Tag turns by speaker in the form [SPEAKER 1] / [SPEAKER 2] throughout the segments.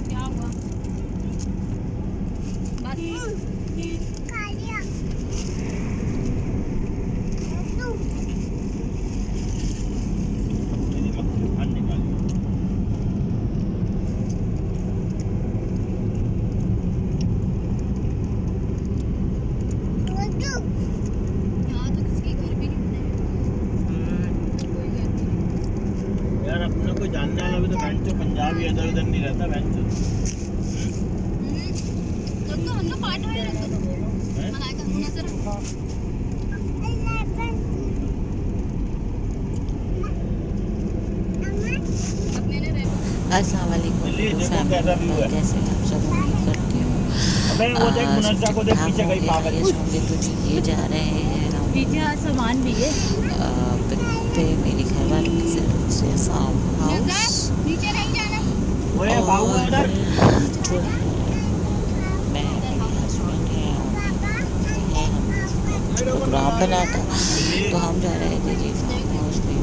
[SPEAKER 1] क्या हुआ?
[SPEAKER 2] यार अपना कोई जानने वाला भी तो बैंक तो पंजाबी इधर उधर नहीं रहता बैंक तो
[SPEAKER 1] हम लोग पार्ट वाले रख दो मनाए का होना सर अब मैंने
[SPEAKER 3] अस्सलाम वालेकुम फैमिली, कैसे आप सब उम्मीद करती हूँ।
[SPEAKER 2] अबे वो देख मुनस्सा को देख पीछे कहीं पागल
[SPEAKER 3] होंगे तो जी ये जा रहे हैं हम
[SPEAKER 1] पीछे सामान भी है
[SPEAKER 3] पे मेरी घरवालों की तरफ से फार्म हाउस
[SPEAKER 1] नीचे नहीं जाना
[SPEAKER 2] वो है भाऊ उधर
[SPEAKER 3] जो मैं मेरे हस्बैंड हैं और हम प्रोग्राम बना था तो हम जा रहे थे जी फार्म हाउस में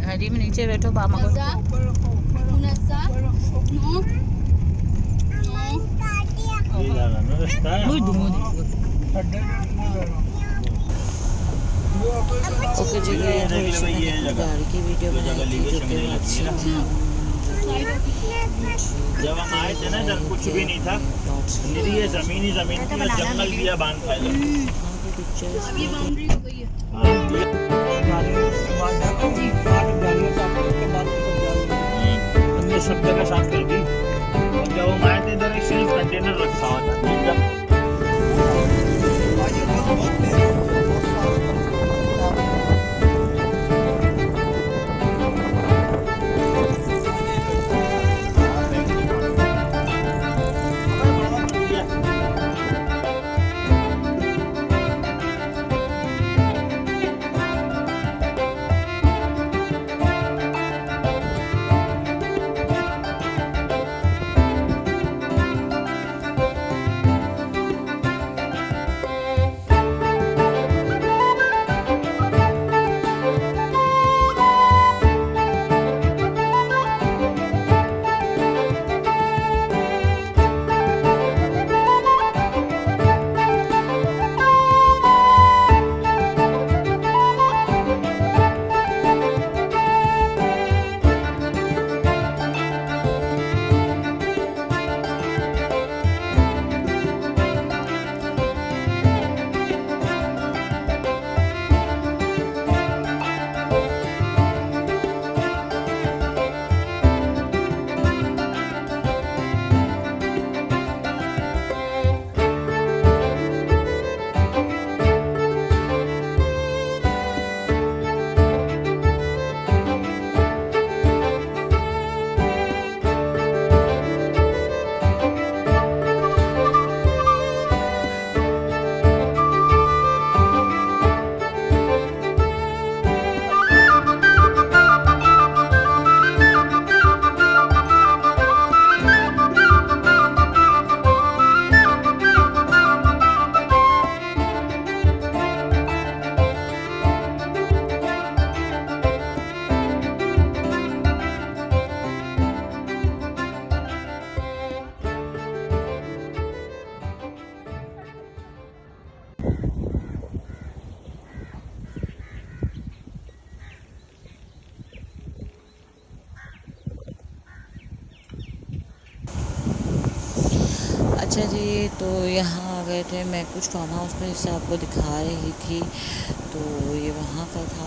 [SPEAKER 3] हरी में नीचे बैठो मामा को ओके जी गाड़ी की वीडियो बनाई थी जो कि
[SPEAKER 2] जब हम आए थे ना जब कुछ भी नहीं था निरी ये जमीन ही जमीन थी और जंगल भी बांध था इधर
[SPEAKER 1] अब ये बाउंड्री हो गई है
[SPEAKER 2] हमने सब जगह साफ कर दी और जब हम आए थे इधर एक सिर्फ कंटेनर रखा हुआ था जब
[SPEAKER 3] अच्छा जी, तो यहाँ आ गए थे। मैं कुछ फार्म हाउस में इससे आपको दिखा रही थी, तो ये वहाँ का था।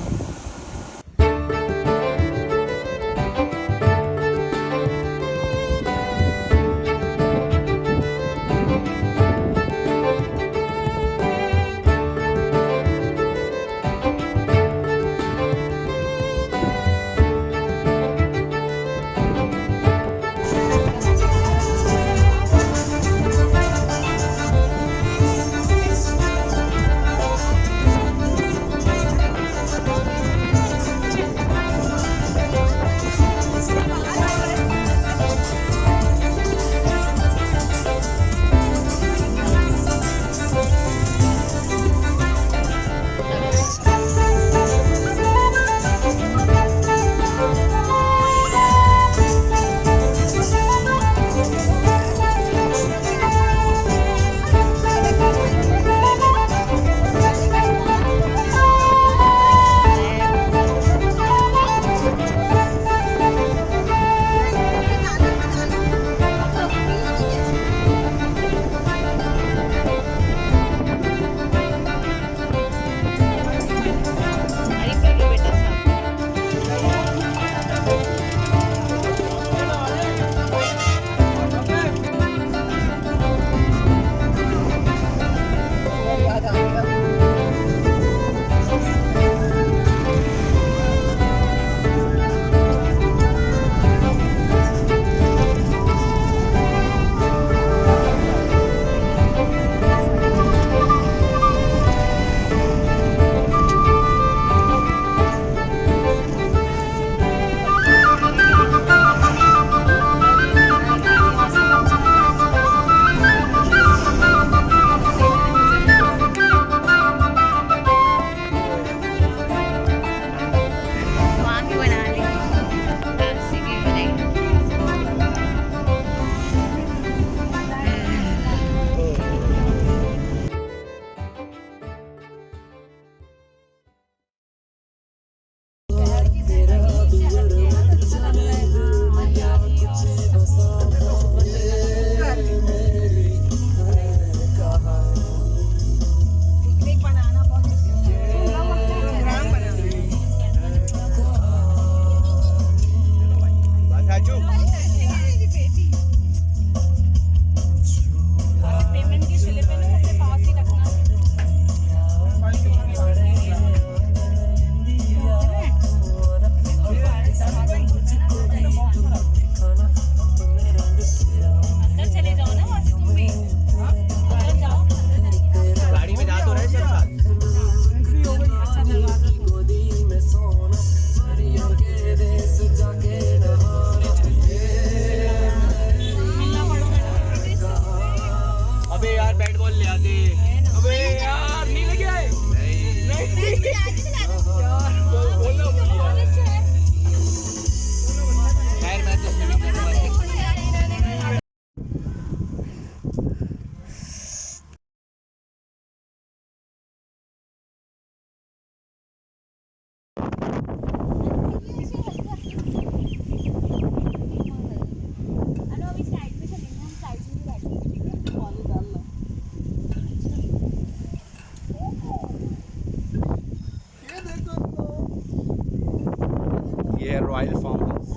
[SPEAKER 4] ये है रॉयल फार्म हाउस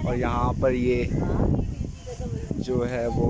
[SPEAKER 4] और यहाँ पर ये जो है वो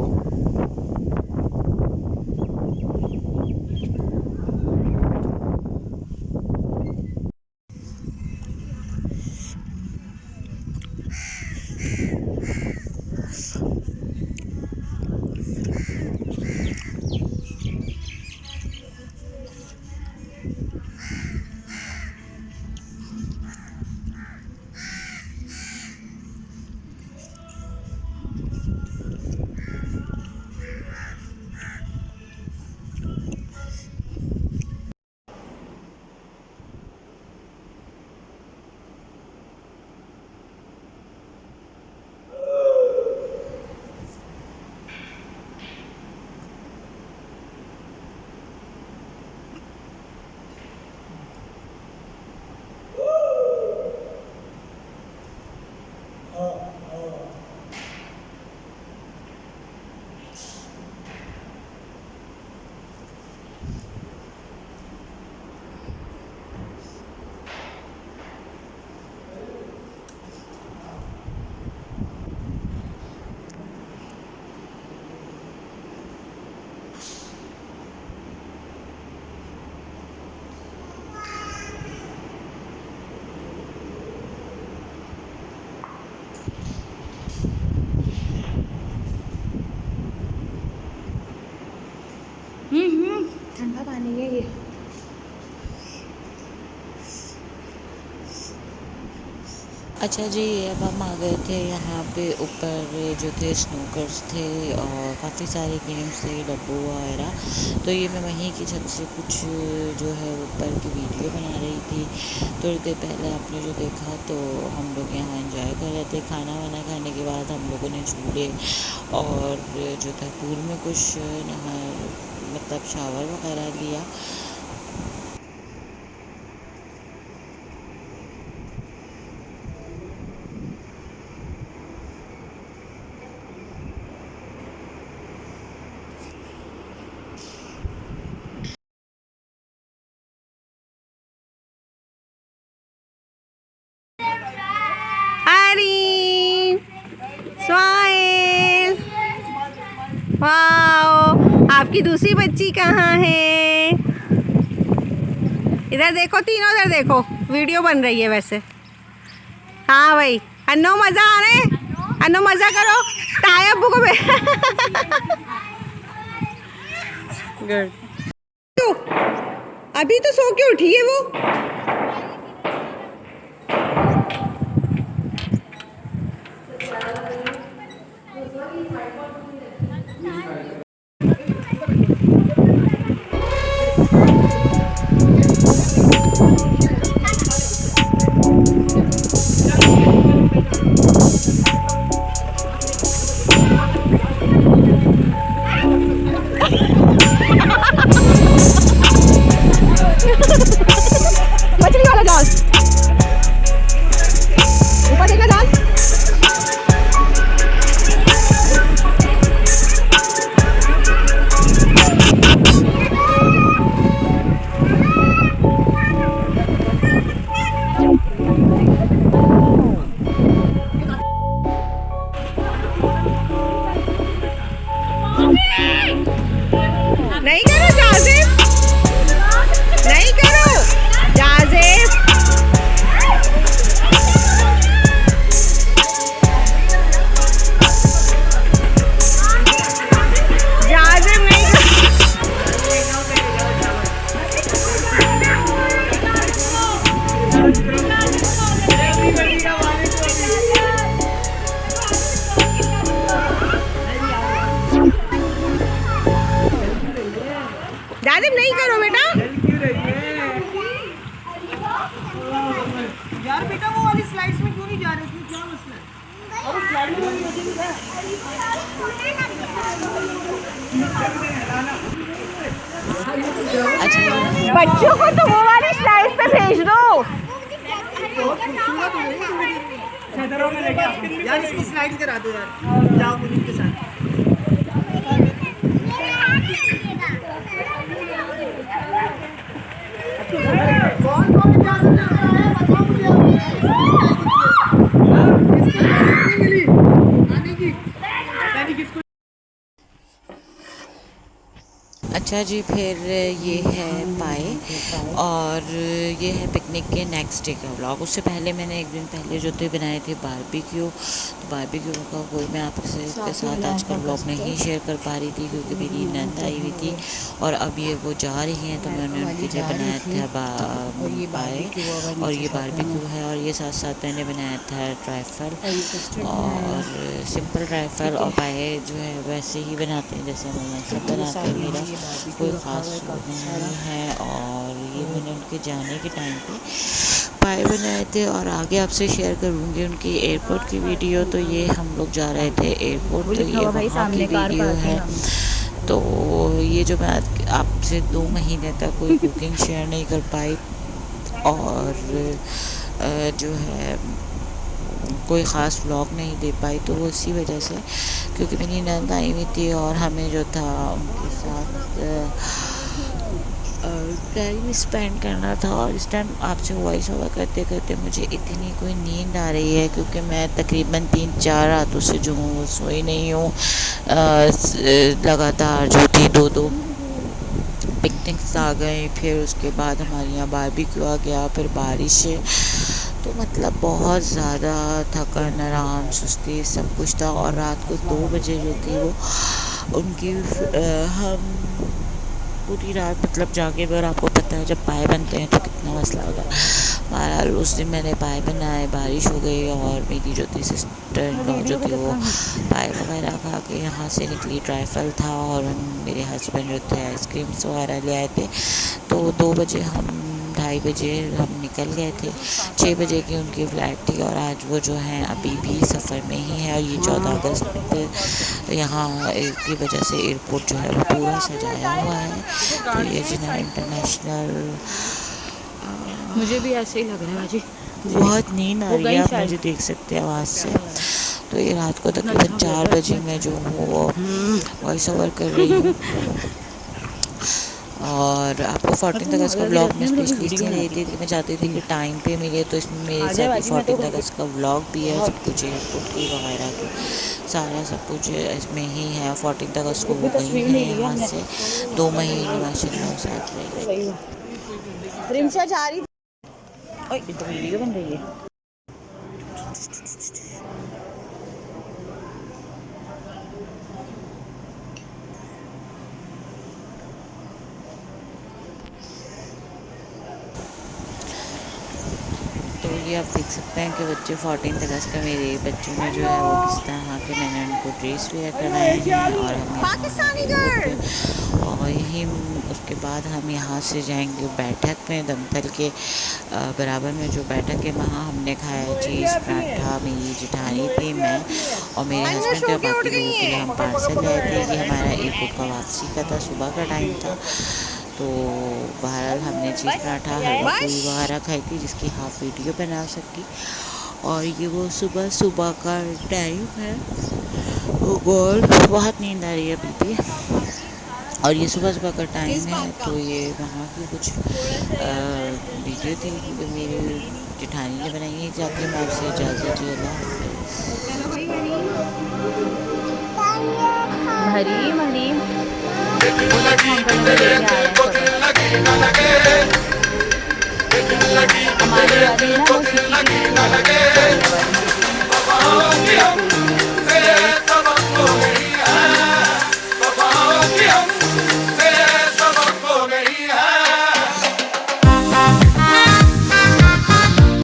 [SPEAKER 1] ठंडा पानी है ये।
[SPEAKER 3] अच्छा जी, अब हम आ गए थे यहाँ पे ऊपर जो थे स्नूकर्स थे और काफ़ी सारे गेम्स थे, डब्बू वगैरह। तो ये मैं वहीं की छत से कुछ जो है ऊपर की वीडियो बना रही थी। थोड़ी देर पहले आपने जो देखा तो हम लोग यहाँ एंजॉय कर रहे थे। खाना वाना खाने के बाद हम लोगों ने झूले और जो था पूल में कुछ नहा मतलब शावर वगैरह लिया।
[SPEAKER 5] स्माइल। वाओ, आपकी दूसरी बच्ची कहाँ है? इधर देखो, तीनों इधर देखो, वीडियो बन रही है वैसे। हाँ भाई, अन्नो मज़ा आ रहा है? अन्नो मज़ा करो, ताया अब्बू को गुड। अभी तो सो के उठी है वो। मछली वाला जाल, ऊपर देखना जाल। नहीं करो जाजिम, नहीं करो जाजिम। जाजिम नहीं जाजिम नहीं करो बेटा।
[SPEAKER 6] यार बेटा वो वाली स्लाइड्स में क्यों नहीं जा रहे? उसमें क्या मसला है? और उस स्लाइड में वाली मछली भी है।
[SPEAKER 3] अच्छा,
[SPEAKER 5] बच्चों को तो वो वाली स्लाइड पे भेज दो।
[SPEAKER 6] छतरों में लेके आओ यार, इसकी स्लाइड करा दो यार, जाओ मुझे के साथ। कौन कौन जा सकता है बताओ मुझे।
[SPEAKER 3] अच्छा जी, फिर ये है पाए और ये है पिकनिक के नेक्स्ट डे का व्लॉग। उससे पहले मैंने एक दिन पहले जो थे बनाए थे बारबेक्यू, तो बारबेक्यू का कोई मैं आपसे के साथ आज का व्लॉग नहीं शेयर कर पा रही थी क्योंकि मेरी नंद आई हुई थी और अब ये वो जा रही हैं, तो मैंने उनके लिए बनाया था पाए और ये बारबेक्यू है। और ये साथ साथ मैंने बनाया था ट्राइफल और सिंपल ट्राइफल और पाए जो है वैसे ही बनाते हैं जैसे हम सब बनाते हैं, मेरा कोई ख़ास नहीं है। और ये मैंने उनके जाने के टाइम पे पाए बनाए थे और आगे आपसे शेयर करूँगी उनकी एयरपोर्ट की वीडियो। तो ये हम लोग जा रहे थे एयरपोर्ट, तो ये वहाँ की वीडियो है। तो ये जो मैं आपसे 2 महीने तक कोई कुकिंग शेयर नहीं कर पाई और जो है कोई ख़ास व्लॉग नहीं दे पाई, तो वो इसी वजह से क्योंकि मेरी नंद आई हुई थी और हमें जो था उनके साथ टाइम स्पेंड करना था। और इस टाइम आपसे वॉइस ओवर करते करते मुझे इतनी कोई नींद आ रही है क्योंकि मैं तकरीबन 3-4 रातों से जो हूँ सोई नहीं हूँ। लगातार जो थी 2 पिकनिक्स आ गए, फिर उसके बाद हमारे यहाँ बारबेक्यू आ गया, फिर बारिश, तो मतलब बहुत ज़्यादा थकान, आराम, सुस्ती सब कुछ था। और रात को 2 बजे जो थी वो उनकी हम पूरी रात मतलब जाके, अगर आपको पता है जब पाए बनते हैं तो कितना मसला होता है। बहरहाल उस दिन मैंने पाए बनाए, बारिश हो गई और मेरी जो थी सिस्टर जो थी वो पाए वगैरह खा के यहाँ से निकली। ट्राइफल था और मेरे हस्बैंड जो थे आइसक्रीम्स वगैरह ले आए थे। तो 2 बजे 2:30 बजे हम निकल गए थे। 6 बजे की उनकी फ़्लाइट थी और आज वो जो हैं अभी भी सफ़र में ही है। और ये 14 अगस्त यहाँ की वजह से एयरपोर्ट जो है वो पूरा सजाया हुआ है। तो ये जिन्ना इंटरनेशनल,
[SPEAKER 5] मुझे भी ऐसे ही लग रहा है जी,
[SPEAKER 3] बहुत नींद आ रही है, आप मुझे देख सकते हैं आवाज़ से। तो ये रात को तकरीबन 4 बजे मैं जो हूँ वो वॉइस ओवर कर रही हूँ। और आपको 14 अगस्त का व्लॉग में स्पेशली इसलिए दे थी कि मैं चाहती थी कि टाइम पे मिले, तो इसमें मेरे साथ 14 अगस्त का व्लॉग भी है, सब कुछ एयरपोर्ट की वगैरह की सारा सब कुछ इसमें ही है। 14 अगस्त को वो गई है यहाँ से 2 महीने माशाल्लाह साथ रही।
[SPEAKER 5] रिमशा जा रही
[SPEAKER 3] तो वीडियो बन रही है। तो ये आप देख सकते हैं कि बच्चे 14 अगस्त का मेरे बच्चों में जो है वो किस तरह के मैंने उनको ड्रेस वेयर कराए हैं। और हम और यही उसके बाद हम यहाँ से जाएंगे बैठक में, दमतल के बराबर में जो बैठक है वहाँ हमने खाया चीज़ पराठा। मेरी जेठानी थी, मैं और मेरे हस्बैंड थे। बाकी लोगों के लिए हम पार्सल लाए थे। ये हमारा एयरपोर्ट का वापसी का था, सुबह का टाइम था। तो बहरहाल हमने चीज़ पराठा हलवा पूरी वगैरह खाई थी जिसकी हाफ वीडियो बना सकी। और ये वो सुबह का टाइम है, बहुत नींद आ रही है अभी भी। और ये सुबह का टाइम है। तो ये वहाँ की कुछ वीडियो थी क्योंकि मेरी जेठानी ने बनाई है। जाके मैं आपसे इजाज़त दी, अल्लाह
[SPEAKER 5] हमारी